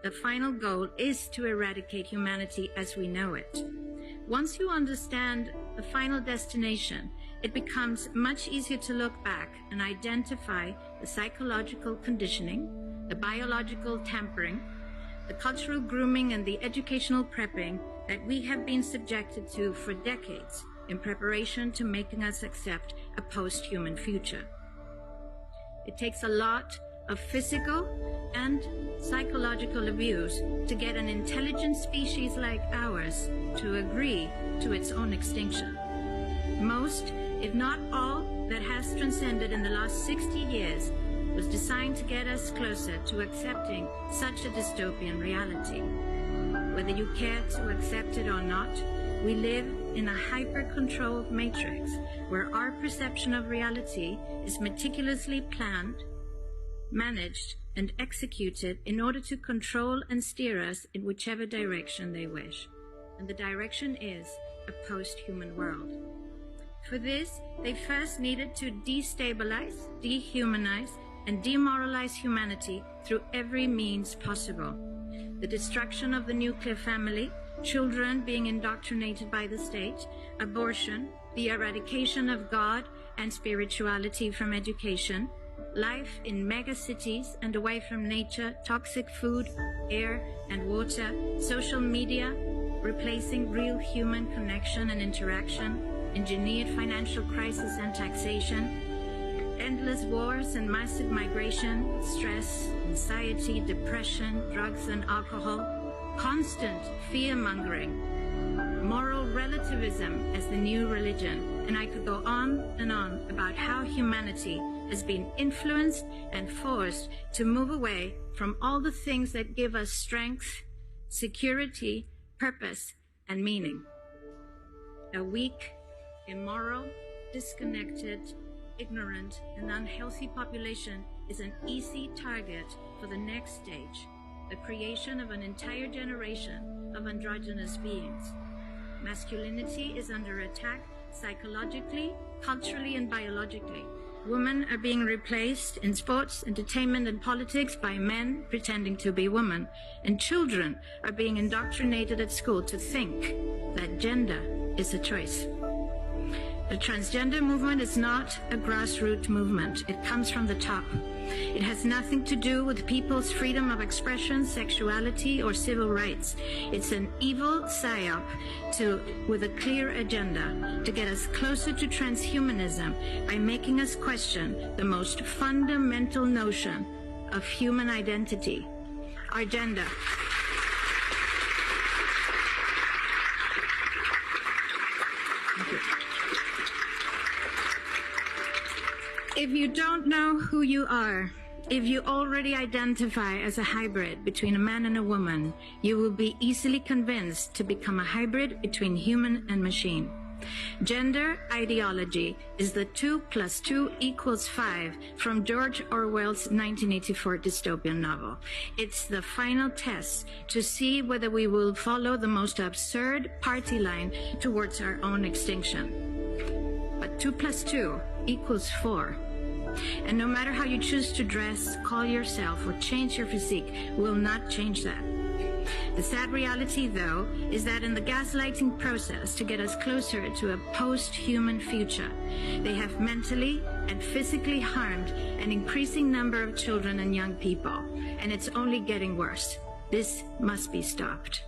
the final goal is to eradicate humanity as we know it. Once you understand the final destination, it becomes much easier to look back and identify the psychological conditioning, the biological tampering, the cultural grooming, and the educational prepping that we have been subjected to for decades in preparation to making us accept a post-human future. It takes a lot of physical and psychological abuse to get an intelligent species like ours to agree to its own extinction. Most, if not all, that has transcended in the last 60 years was designed to get us closer to accepting such a dystopian reality. Whether you care to accept it or not, we live in a hyper-controlled matrix where our perception of reality is meticulously planned, managed, and executed in order to control and steer us in whichever direction they wish. And the direction is a post-human world. For this, they first needed to destabilize, dehumanize, and demoralize humanity through every means possible. The destruction of the nuclear family, children being indoctrinated by the state, abortion, the eradication of God and spirituality from education, life in megacities and away from nature, toxic food, air and water, social media, replacing real human connection and interaction, engineered financial crisis and taxation, endless wars and massive migration, stress, anxiety, depression, drugs and alcohol, constant fear-mongering, moral relativism as the new religion, and I could go on and on about how humanity has been influenced and forced to move away from all the things that give us strength, security, purpose, and meaning. A weak, immoral, disconnected, ignorant, and unhealthy population is an easy target for the next stage, the creation of an entire generation of androgynous beings. Masculinity is under attack psychologically, culturally, and biologically. Women are being replaced in sports, entertainment, and politics by men pretending to be women, and children are being indoctrinated at school to think that gender is a choice. The transgender movement is not a grassroots movement. It comes from the top. It has nothing to do with people's freedom of expression, sexuality, or civil rights. It's an evil psyop with a clear agenda to get us closer to transhumanism by making us question the most fundamental notion of human identity, our gender. If you don't know who you are, if you already identify as a hybrid between a man and a woman, you will be easily convinced to become a hybrid between human and machine. Gender ideology is the 2 + 2 = 5 from George Orwell's 1984 dystopian novel. It's the final test to see whether we will follow the most absurd party line towards our own extinction. But 2 + 2 = 4. And no matter how you choose to dress, call yourself, or change your physique, will not change that. The sad reality, though, is that in the gaslighting process to get us closer to a post-human future, they have mentally and physically harmed an increasing number of children and young people, and it's only getting worse. This must be stopped.